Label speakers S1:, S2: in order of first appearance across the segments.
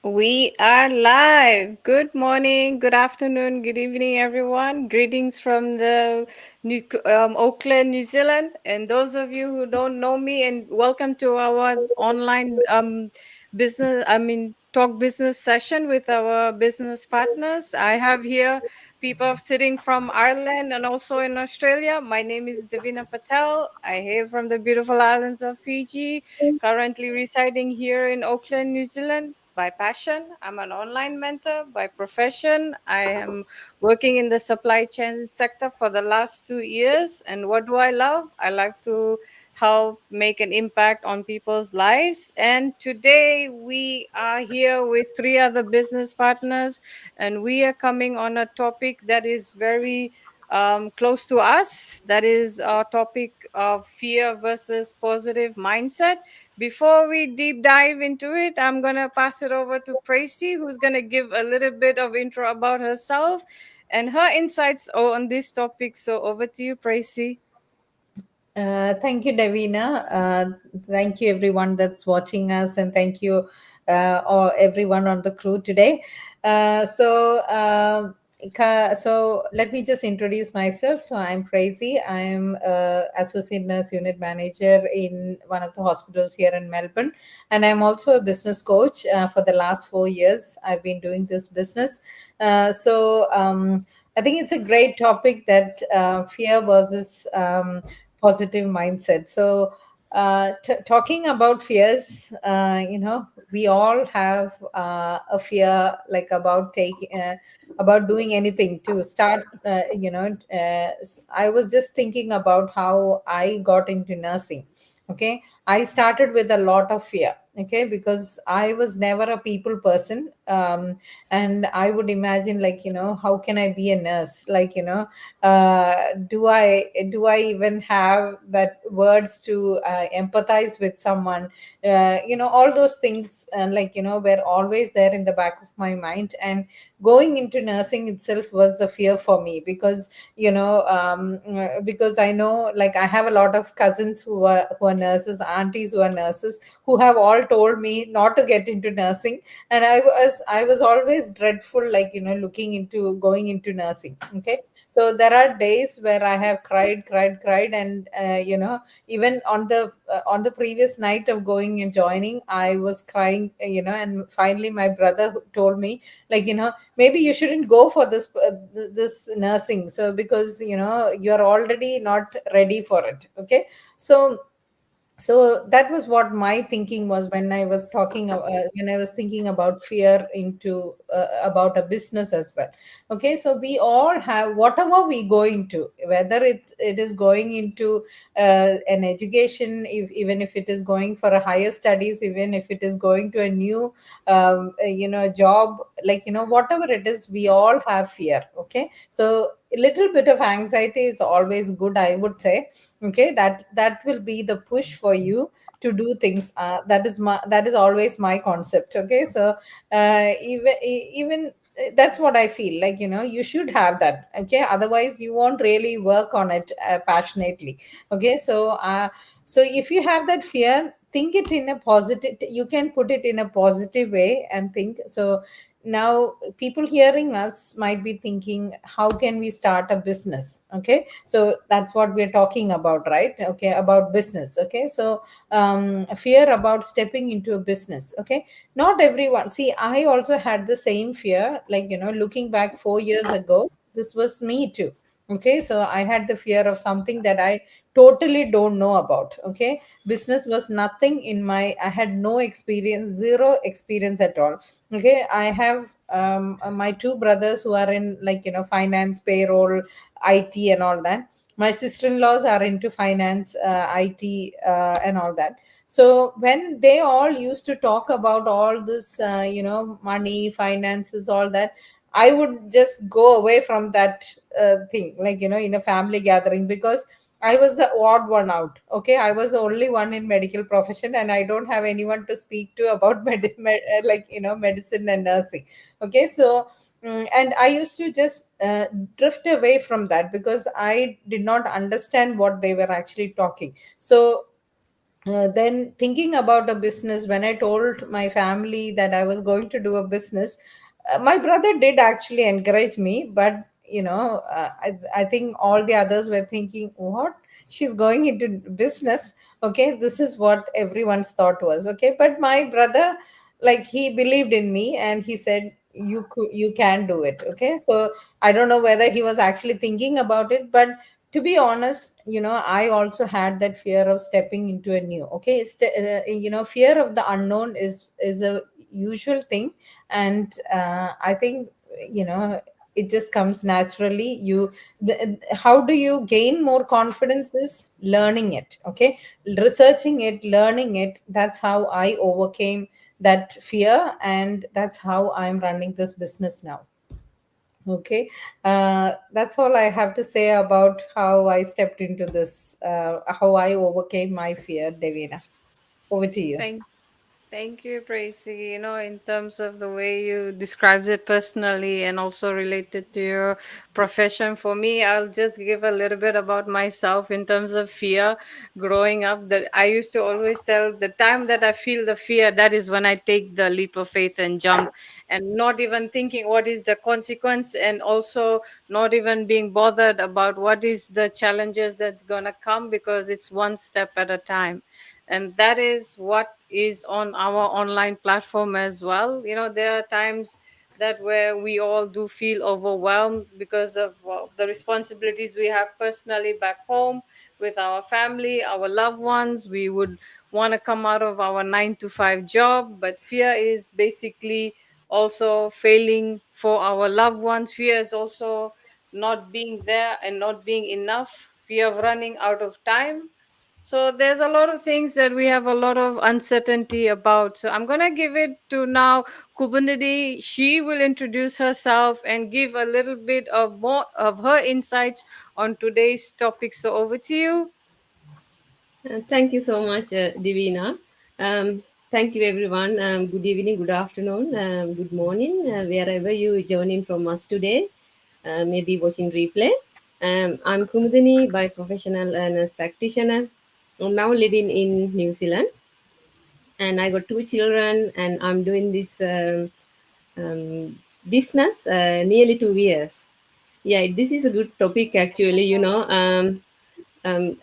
S1: We are live. Good morning, good afternoon, good evening, everyone. Greetings from the Auckland, New Zealand. And those of you who don't know me, and welcome to our online business, talk business session with our business partners. I have here people sitting from Ireland and also in Australia. My name is Davina Patel. I hail from the beautiful islands of Fiji, currently residing here in Auckland, New Zealand. By passion, I'm an online mentor. By profession, I am working in the supply chain sector for the last 2 years. And what do I love? I love to help make an impact on people's lives. And today we are here with three other business partners, and we are coming on a topic that is very close to us. That is our topic of fear versus positive mindset. Before we deep dive into it, I'm going to pass it over to Tracy, who's going to give a little bit of intro about herself and her insights on this topic. So over to you, Tracy.
S2: Thank you, Davina. Thank you, everyone that's watching us, and thank you, or everyone on the crew today. So let me just introduce myself. So I'm Crazy. I'm associate nurse unit manager in one of the hospitals here in Melbourne, and I'm also a business coach. For the last 4 years, I've been doing this business. I think it's a great topic that fear versus positive mindset. So, talking about fears, we all have a fear, like about doing anything to start. I was just thinking about how I got into nursing. Okay, I started with a lot of fear. Okay, because I was never a people person, and I would imagine, like, how can I be a nurse? Like, do I even have that words to empathize with someone? All those things, like, were always there in the back of my mind. And going into nursing itself was a fear for me, because because I know, like, I have a lot of cousins who are nurses, aunties who are nurses, who have all told me not to get into nursing. And I was always dreadful, like, looking into going into nursing. Okay, so there are days where I have cried, and even on the previous night of going and joining, I was crying. And finally my brother told me, like, maybe you shouldn't go for this nursing, so because you're already not ready for it. Okay, so that was what my thinking was when I was thinking about fear into about a business as well. Okay, so we all have whatever we go into, whether it is going into an education, even if it is going for a higher studies, even if it is going to a new job, like, whatever it is, we all have fear. Okay, so a little bit of anxiety is always good, I would say. Okay, that will be the push for you to do things. That is always my concept. Okay, so even that's what I feel, like, you should have that. Okay, otherwise you won't really work on it passionately. Okay, so if you have that fear, think it in a positive, you can put it in a positive way and think. So now people hearing us might be thinking, how can we start a business? Okay, so that's what we're talking about, right? Okay, about business. Okay, so fear about stepping into a business. Okay, not everyone, see, I also had the same fear, like, looking back 4 years ago, this was me too. Okay, so I had the fear of something that I totally don't know about. Okay, business was nothing in my, I had no experience, zero experience at all. Okay, I have my two brothers who are in, like, finance, payroll, IT and all that. My sister-in-laws are into finance, IT, and all that. So when they all used to talk about all this, money, finances, all that, I would just go away from that thing, like, in a family gathering, because I was the odd one out. Okay, I was the only one in medical profession, and I don't have anyone to speak to about like, medicine and nursing. Okay, so and I used to just drift away from that, because I did not understand what they were actually talking. So then thinking about a business, when I told my family that I was going to do a business, my brother did actually encourage me, but I think all the others were thinking, what, she's going into business? Okay, this is what everyone's thought was. Okay, but my brother, like, he believed in me and he said, you can do it. Okay, so I don't know whether he was actually thinking about it, but to be honest, I also had that fear of stepping into a new. Okay, fear of the unknown is a usual thing. And I think, it just comes naturally. How do you gain more confidence is learning it. Okay, researching it, learning it. That's how I overcame that fear, and that's how I'm running this business now. Okay, that's all I have to say about how I stepped into this, how I overcame my fear, Devina. Over to you.
S1: Thank Thank you, Tracy. You know, in terms of the way you described it personally and also related to your profession, for me, I'll just give a little bit about myself in terms of fear. Growing up, that I used to always tell the time that I feel the fear, that is when I take the leap of faith and jump, and not even thinking what is the consequence, and also not even being bothered about what is the challenges that's gonna come, because it's one step at a time. And that is what is on our online platform as well. You know, there are times that where we all do feel overwhelmed because of, well, the responsibilities we have personally back home with our family, our loved ones. We would want to come out of our 9 to 5 job, but fear is basically also failing for our loved ones. Fear is also not being there and not being enough, fear of running out of time. So there's a lot of things that we have a lot of uncertainty about. So I'm gonna give it to now Kubunidi. She will introduce herself and give a little bit of more of her insights on today's topic. So over to you.
S3: Thank you so much, Divina. Thank you, everyone. Good evening, good afternoon, good morning, wherever you joining from us today, maybe watching replay. I'm Kumudini by professional nurse practitioner. I'm now living in New Zealand, and I got two children, and I'm doing this business nearly 2 years. Yeah, this is a good topic actually.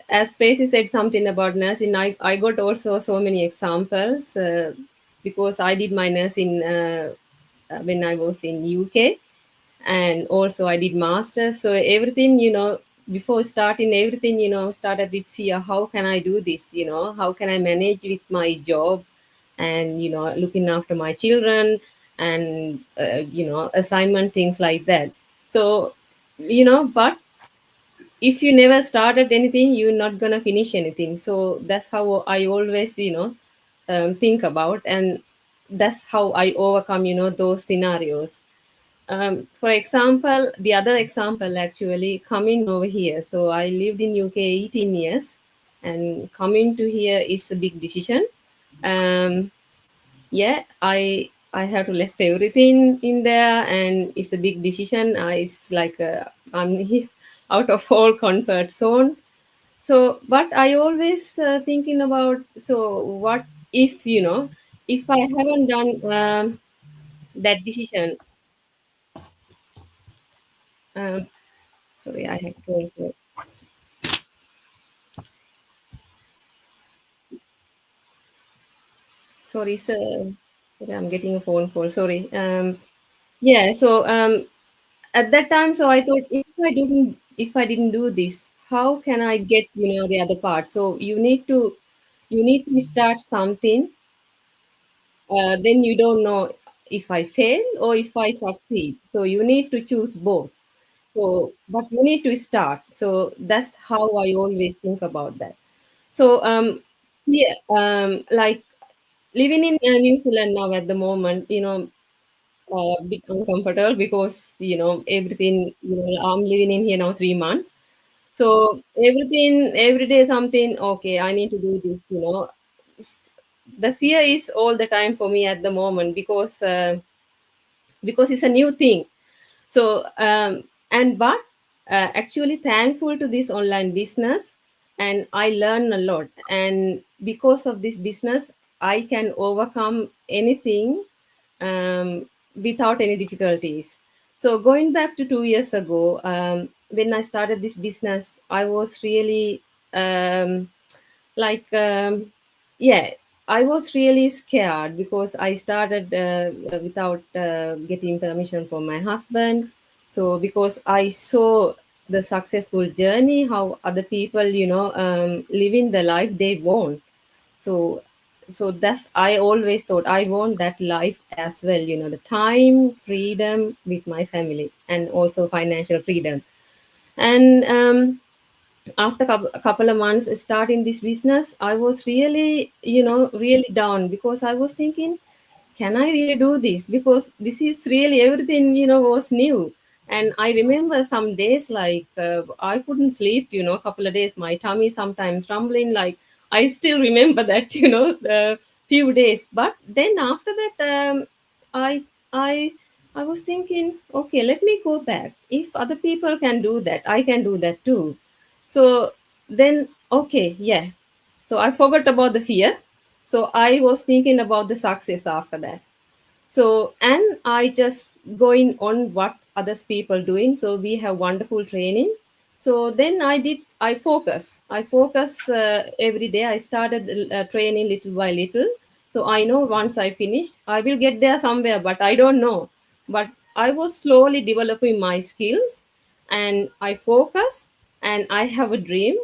S3: As Tracy said something about nursing, I got also so many examples because I did my nursing when I was in UK, and also I did masters. So everything, before starting everything, started with fear. How can I do this? How can I manage with my job, and looking after my children, and assignment things like that. So but if you never started anything, you're not gonna finish anything. So that's how I always think about, and that's how I overcome those scenarios. For example, the other example, actually coming over here. So I lived in UK 18 years, and coming to here is a big decision. um, yeah, I have to left everything in there, and it's a big decision. It's like I'm out of all comfort zone. So but I always thinking about, so what if if I haven't done that decision. um, Sorry, I have to, sorry sir, sorry, I'm getting a phone call, sorry. Yeah, so at that time, so I thought, if I didn't do this, how can I get the other part? So you need to start something. Then you don't know if I fail or if I succeed, so you need to choose both. So but you need to start. So that's how I always think about that. So yeah, like living in New Zealand now at the moment, a bit uncomfortable because everything, I'm living in here now 3 months. So everything, every day something, okay, I need to do this. S- the fear is all the time for me at the moment, because it's a new thing. So and but actually thankful to this online business, and I learn a lot. And because of this business, I can overcome anything without any difficulties. So going back to 2 years ago, when I started this business, I was really um, like yeah, I was really scared because I started without getting permission from my husband. So because I saw the successful journey, how other people, living the life they want. So that's, I always thought I want that life as well, the time freedom with my family and also financial freedom. And after a couple of months starting this business, I was really, really down because I was thinking, can I really do this? Because this is really everything, was new. And I remember some days like I couldn't sleep, a couple of days, my tummy sometimes rumbling. Like I still remember that, the few days. But then after that, I, I, I was thinking, okay, let me go back. If other people can do that, I can do that too. So then, okay, yeah. So I forgot about the fear. So I was thinking about the success after that. So and I just going on what other people doing. So we have wonderful training. So then I focus every day. I started training little by little. So I know once I finish I will get there somewhere, but I don't know. But I was slowly developing my skills, and I focus, and I have a dream,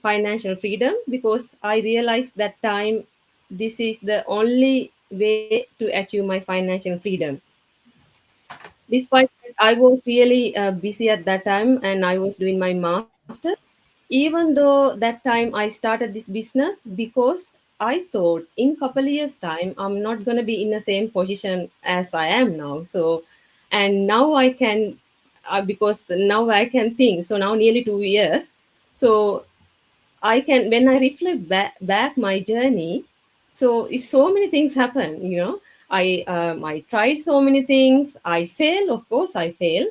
S3: financial freedom, because I realized that time this is the only way to achieve my financial freedom. Despite that, I was really busy at that time and I was doing my master's. Even though that time I started this business because I thought in couple years time I'm not going to be in the same position as I am now. So, and now I can, because now I can think. So now nearly 2 years. So I can, when I reflect back my journey, so so many things happen. I tried so many things. I fail, of course, I fail,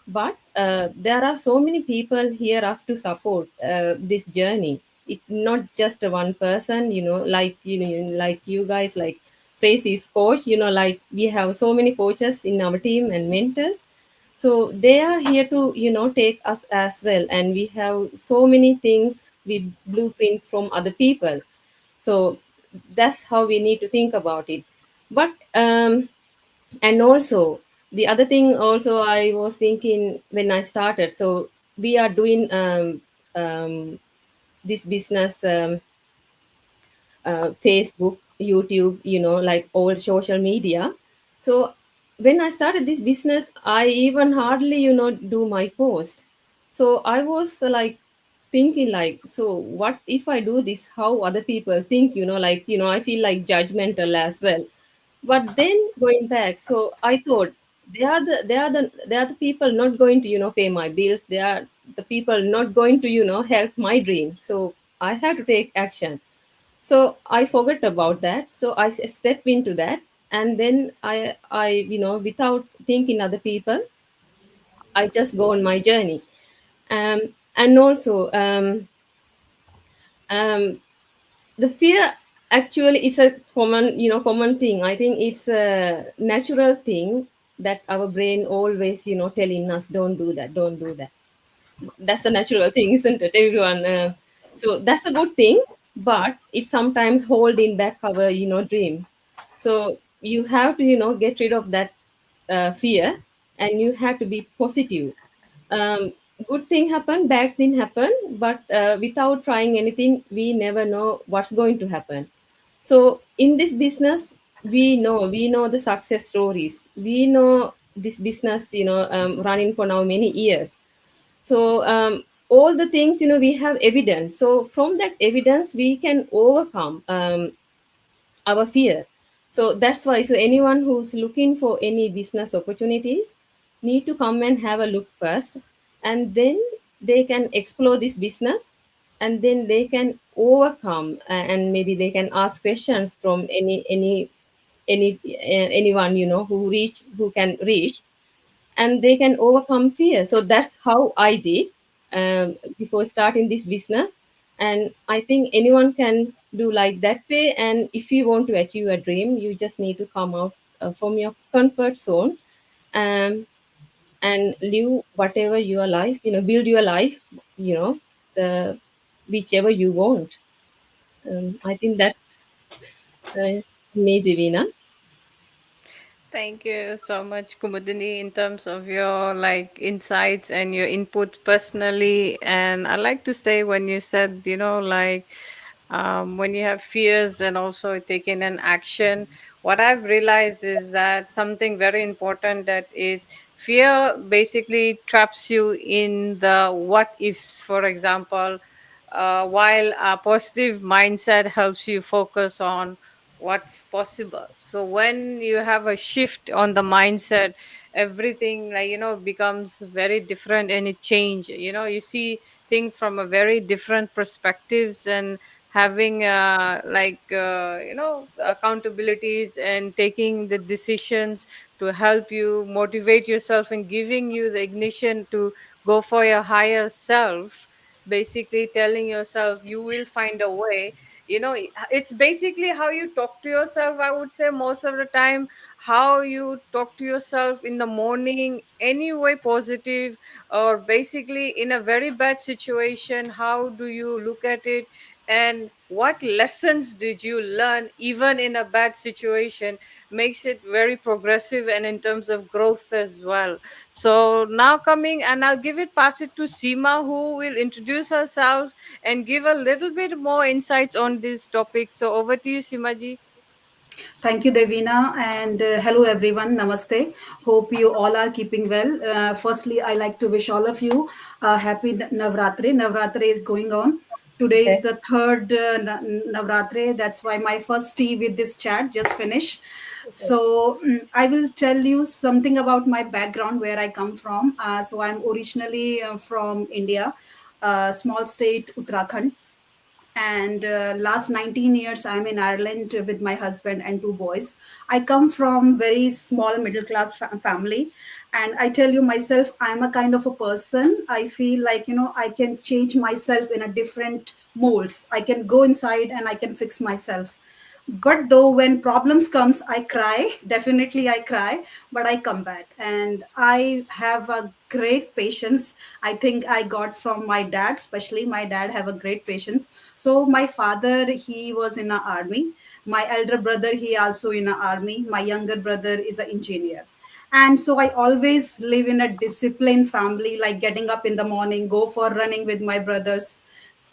S3: but there are so many people here us to support this journey. It not just one person. Like you guys, like Tracy's coach. Like we have so many coaches in our team and mentors, so they are here to take us as well, and we have so many things we blueprint from other people. So that's how we need to think about it. But and also the other thing also I was thinking when I started, so we are doing um, this business, Facebook, YouTube, like all social media. So when I started this business, I even hardly, do my post. So I was like thinking like, so what if I do this? How other people think? Like I feel like judgmental as well. But then going back, so I thought they are the people not going to pay my bills. They are the people not going to help my dream. So I have to take action. So I forgot about that, so I step into that, and then I without thinking other people, I just go on my journey. And also um, the fear actually is a common thing. I think it's a natural thing that our brain always telling us, don't do that, don't do that. That's a natural thing, isn't it, everyone? So that's a good thing, but it sometimes holding back our dream. So you have to get rid of that fear, and you have to be positive. um, Good thing happen, bad thing happen, but without trying anything we never know what's going to happen. So in this business, we know the success stories, we know this business running for now many years. So all the things we have evidence, so from that evidence we can overcome our fear. So that's why, so anyone who's looking for any business opportunities need to come and have a look first, and then they can explore this business, and then they can overcome, and maybe they can ask questions from anyone who can reach, and they can overcome fear. So that's how I did before starting this business, and I think anyone can do like that way. And if you want to achieve a dream, you just need to come out from your comfort zone, um, and live whatever your life, build your life, the whichever you want. I think that's me, Divina.
S1: Thank you so much, Kumudini, in terms of your like insights and your input personally. And I like to say when you said, like when you have fears and also taking an action, what I've realized is that something very important, that is fear basically traps you in the what ifs, for example, while a positive mindset helps you focus on what's possible. So when you have a shift on the mindset, everything, like, becomes very different, and it change, you see things from a very different perspectives, and having accountabilities and taking the decisions to help you motivate yourself and giving you the ignition to go for your higher self, basically telling yourself you will find a way. It's basically how you talk to yourself, I would say, most of the time. How you talk to yourself in the morning, any way positive, or basically in a very bad situation, how do you look at it, and what lessons did you learn even in a bad situation, makes it very progressive and in terms of growth as well. So now coming, and I'll give it pass it to Seema, who will introduce herself and give a little bit more insights on this topic. So over to you, Simaji.
S4: Thank you, Devina, and hello, everyone. Namaste. Hope you all are keeping well. Firstly, I like to wish all of you a happy Navratri. Navratri is going on. Today is
S2: Okay.
S4: the third Navratri. That's why my first tea with this chat just finished. So I will tell you something about my background, where I come from. So I'm originally from India, small state Uttarakhand, and last 19 years I'm in Ireland with my husband and two boys. I come from very small middle class family, and I tell you myself, I'm a kind of a person, I feel like, I can change myself in a different molds. I can go inside and I can fix myself. But though when problems comes, I cry, definitely I cry, but I come back, and I have a great patience. I think I got from my dad, especially my dad have a great patience. So my father, he was in the army. My elder brother, he also in the army. My younger brother is an engineer. And so I always live in a disciplined family, like getting up in the morning, go for running with my brothers.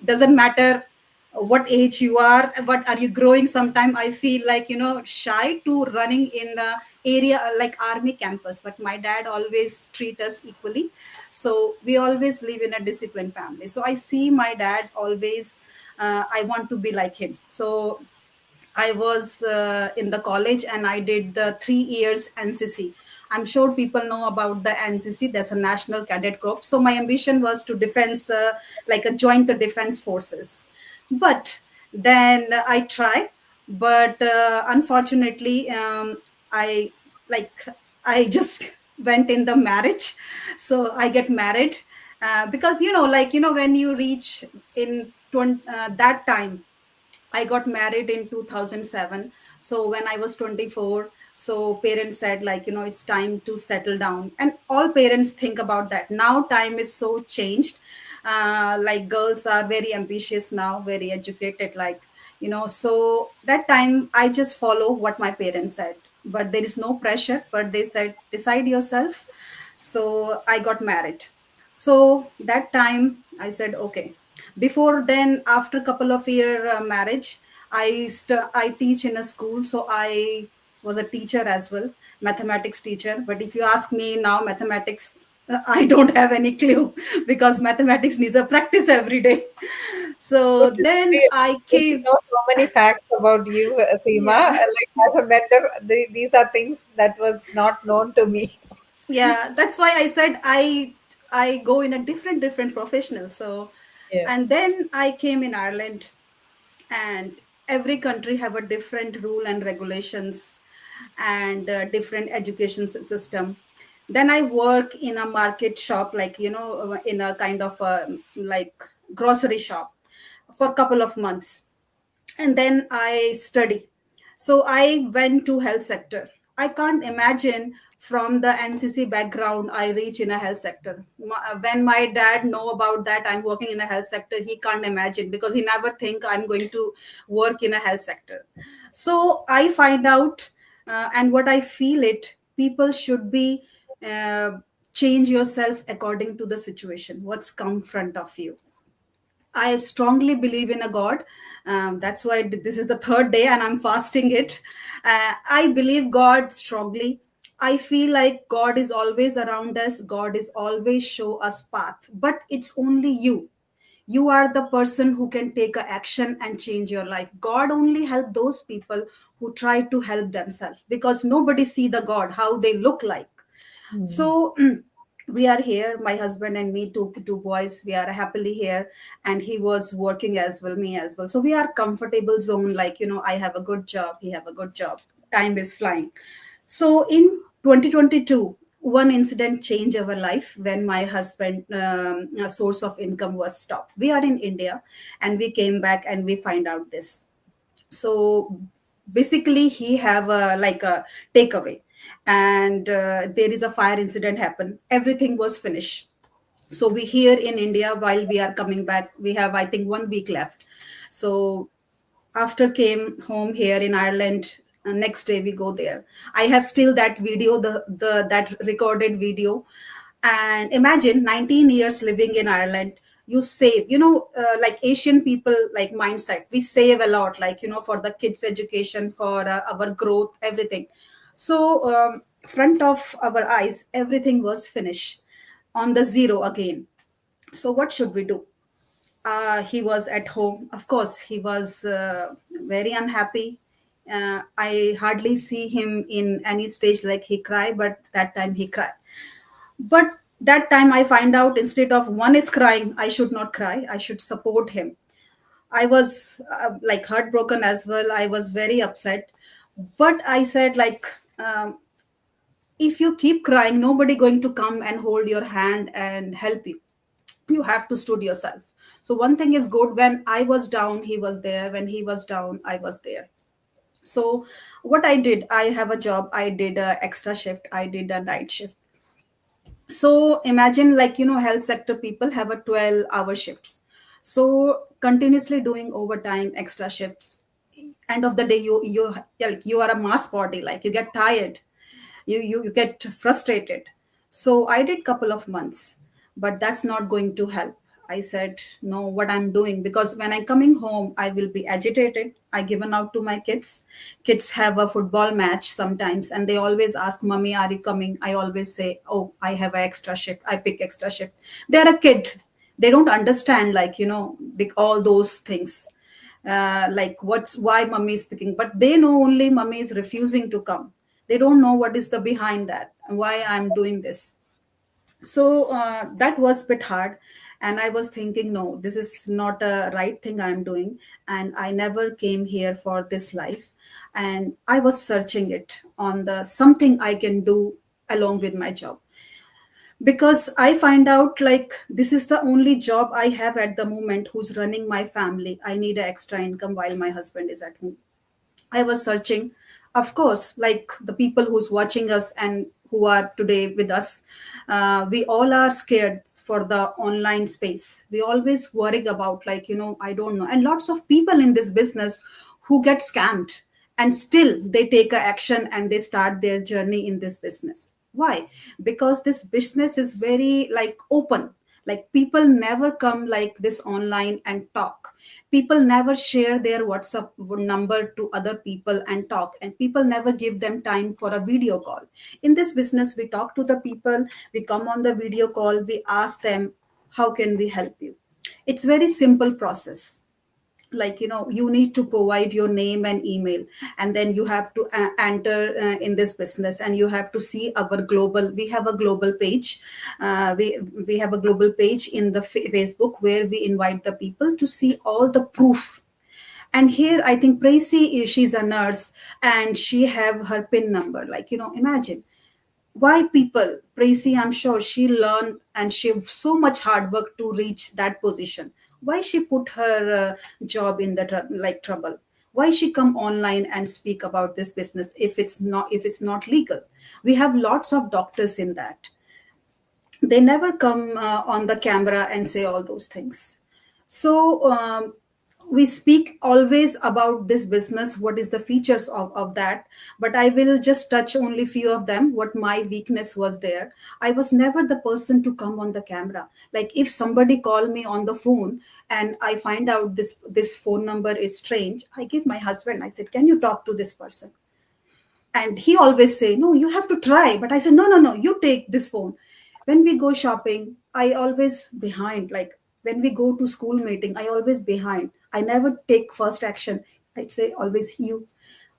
S4: Doesn't matter what age you are, what are you growing. Sometime I feel like, shy to running in the area like army campus, but my dad always treat us equally. So we always live in a disciplined family. So I see my dad always, I want to be like him. So I was in the college and I did the 3 years NCC. I'm sure people know about the NCC. There's a National Cadet Corps. So my ambition was to defense, like a joint defense forces. But then I try, but unfortunately, I like I just went in the marriage. So I get married because when you reach in that time, I got married in 2007. So when I was 24, so parents said, like, it's time to settle down. And all parents think about that. Now time is so changed. Like girls are very ambitious now, very educated, like, so that time I just follow what my parents said. But there is no pressure, but they said, decide yourself. So I got married. So that time I said, okay. Before then, after a couple of year marriage, I teach in a school. So I was a teacher as well, mathematics teacher. But if you ask me now, mathematics, I don't have any clue because mathematics needs a practice every day.
S2: Good
S4: So
S2: to
S4: then
S2: see,
S4: I
S2: good to
S4: came,
S2: know so many facts about you, Seema.
S4: yeah.
S2: Like as a mentor, these are things that was not known to me.
S4: Yeah, that's why I said I go in a different professional. So
S2: Yeah.
S4: and then I came in Ireland, and every country have a different rule and regulations, and different education system. Then I work in a market shop, like, in a kind of a like grocery shop for a couple of months. and then I study. So I went to health sector. I can't imagine from the NCC background I reach in a health sector. When my dad know about that I'm working in a health sector, he can't imagine because he never think I'm going to work in a health sector. So I find out, and what I feel it, people should be uh, change yourself according to the situation, what's come front of you. I strongly believe in a God. That's why this is the third day and I'm fasting it. I believe God strongly. I feel like God is always around us. God is always show us path. But it's only you. You are the person who can take a action and change your life. God only help those people who try to help themselves because nobody see the God how they look like.
S2: Mm.
S4: So we are here, my husband and me, two boys. We are happily here, and he was working as well, me as well. So we are comfortable zone. Like I have a good job, he have a good job. Time is flying. So in 2022, one incident changed our life when my husband source of income was stopped. We are in India, and we came back and we find out this. So basically he have a like a takeaway, and there is a fire incident happen, everything was finished. So we here in India, while we are coming back, we have I think 1 week left. So after came home here in Ireland, next day we go there. I have still that video, the that recorded video. And imagine 19 years living in Ireland, you save, like Asian people, like mindset, we save a lot, like for the kids education, for our growth, everything. So front of our eyes everything was finished, on the zero again. So what should we do? He was at home. Of course, he was very unhappy. I hardly see him in any stage like he cry, but that time he cried. But that time I find out, instead of one is crying, I should not cry. I should support him. I was like heartbroken as well. I was very upset. But I said like, if you keep crying, nobody going to come and hold your hand and help you. You have to stood yourself. So one thing is good, when I was down he was there, when he was down I was there. So what I did, I have a job, I did a extra shift, I did a night shift. So imagine, like health sector people have a 12-hour shifts, so continuously doing overtime, extra shifts. End of the day, like you are a mass body, like you get tired, you get frustrated. So I did couple of months, but that's not going to help. I said no, what I'm doing, because when I'm coming home I will be agitated. I given out to my kids have a football match sometimes, and they always ask, mommy, are you coming? I always say, oh, I have an extra shift, I pick extra shift. They're a kid, they don't understand, like big all those things. Like what's why mommy is picking, but they know only mommy is refusing to come. They don't know what is the behind that and why I'm doing this. So that was a bit hard. And I was thinking, no, this is not a right thing I'm doing, and I never came here for this life. And I was searching it on the something I can do along with my job, because I find out like this is the only job I have at the moment who's running my family. I need an extra income while my husband is at home. I was searching, of course, like the people who's watching us and who are today with us. We all are scared for the online space. We always worry about, like, I don't know. And lots of people in this business who get scammed, and still they take a action and they start their journey in this business. Why? Because this business is very like open. Like people never come like this online and talk. People never share their WhatsApp number to other people and talk, and people never give them time for a video call. In this business, we talk to the people, we come on the video call, we ask them, how can we help you? It's very simple process. Like you need to provide your name and email, and then you have to enter in this business, and you have to see our global, we have a global page. We have a global page in the Facebook, where we invite the people to see all the proof. And here I think Tracy, she's a nurse, and she have her pin number. Like imagine why people, Tracy, I'm sure she learned and she so much hard work to reach that position. Why she put her job in the like trouble? Why she come online and speak about this business if it's not legal? We have lots of doctors in that. They never come on the camera and say all those things. So we speak always about this business, what is the features of that, but I will just touch only few of them. What my weakness was there, I was never the person to come on the camera. Like if somebody call me on the phone and I find out this phone number is strange, I give my husband, I said, can you talk to this person? And he always say, no, you have to try. But I said, no, no, no, you take this phone. When we go shopping, I always behind. Like when we go to school meeting, I always behind. I never take first action. I'd say always you.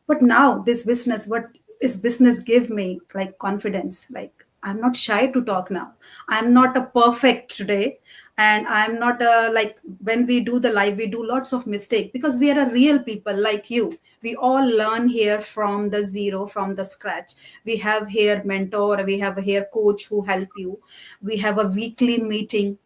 S4: But now this business, what this business give me like confidence. Like I'm not shy to talk now. I'm not a perfect today, and I'm not a like when we do the live, we do lots of mistake because we are a real people like you. We all learn here from the zero, from the scratch. We have here mentor, we have here coach who help you. We have a weekly meeting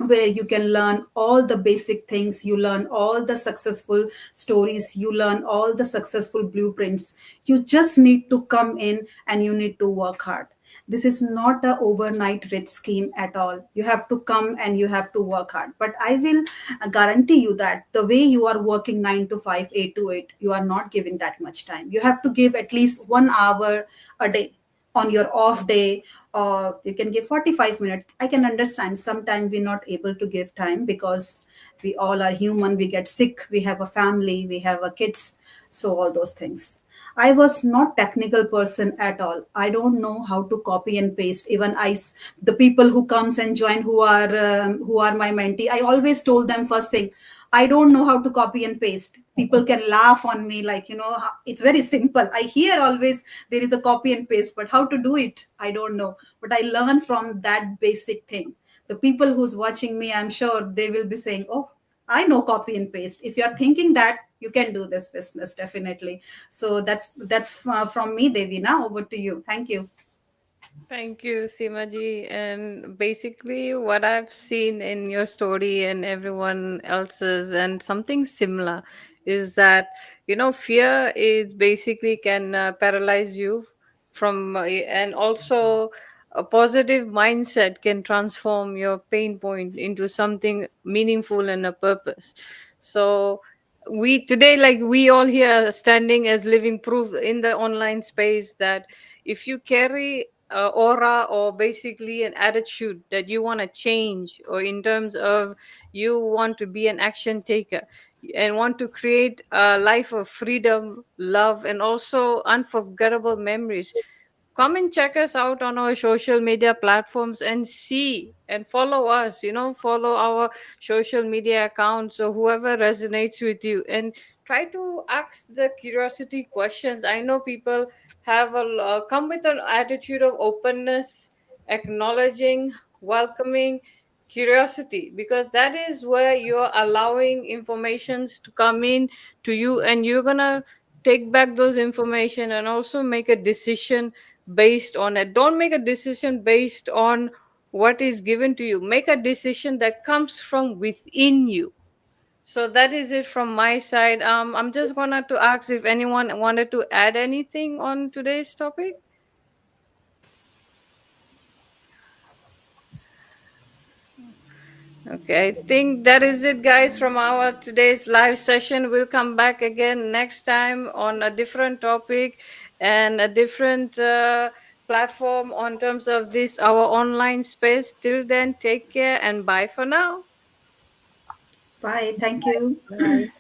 S4: where you can learn all the basic things, you learn all the successful stories, you learn all the successful blueprints. You just need to come in and you need to work hard. This is not a overnight rich scheme at all. You have to come and you have to work hard, but I will guarantee you that the way you are working 9 to 5, 8 to 8, you are not giving that much time. You have to give at least 1 hour a day on your off day, or you can give 45 minutes. I can understand sometimes we're not able to give time because we all are human, we get sick, we have a family, we have a kids, so all those things. I was not technical person at all. I don't know how to copy and paste. Even the people who comes and join who are my mentee, I always told them first thing, I don't know how to copy and paste. People can laugh on me like, it's very simple. I hear always there is a copy and paste, but how to do it, I don't know. But I learn from that basic thing. The people who's watching me, I'm sure they will be saying, oh, I know copy and paste. If you're thinking that, you can do this business definitely. So that's from me, Devi. Now over to you. Thank you.
S1: Thank you, Simaji. And basically, what I've seen in your story and everyone else's, and something similar, is that fear is basically can paralyze you from, and also a positive mindset can transform your pain point into something meaningful and a purpose. So we today, like we all here, are standing as living proof in the online space that if you carry aura or basically an attitude that you want to change, or in terms of you want to be an action taker and want to create a life of freedom, love, and also unforgettable memories, come and check us out on our social media platforms and see and follow us, follow our social media accounts or whoever resonates with you, and try to ask the curiosity questions. I know people have come with an attitude of openness, acknowledging, welcoming, curiosity, because that is where you're allowing informations to come in to you, and you're gonna take back those information and also make a decision based on it. Don't make a decision based on what is given to you. Make a decision that comes from within you. So that is it from my side. I'm just gonna to ask if anyone wanted to add anything on today's topic. Okay, I think that is it, guys, from our today's live session. We'll come back again next time on a different topic and a different platform on terms of this our online space. Till then, take care and bye for now.
S4: Bye. Thank you.
S3: Bye.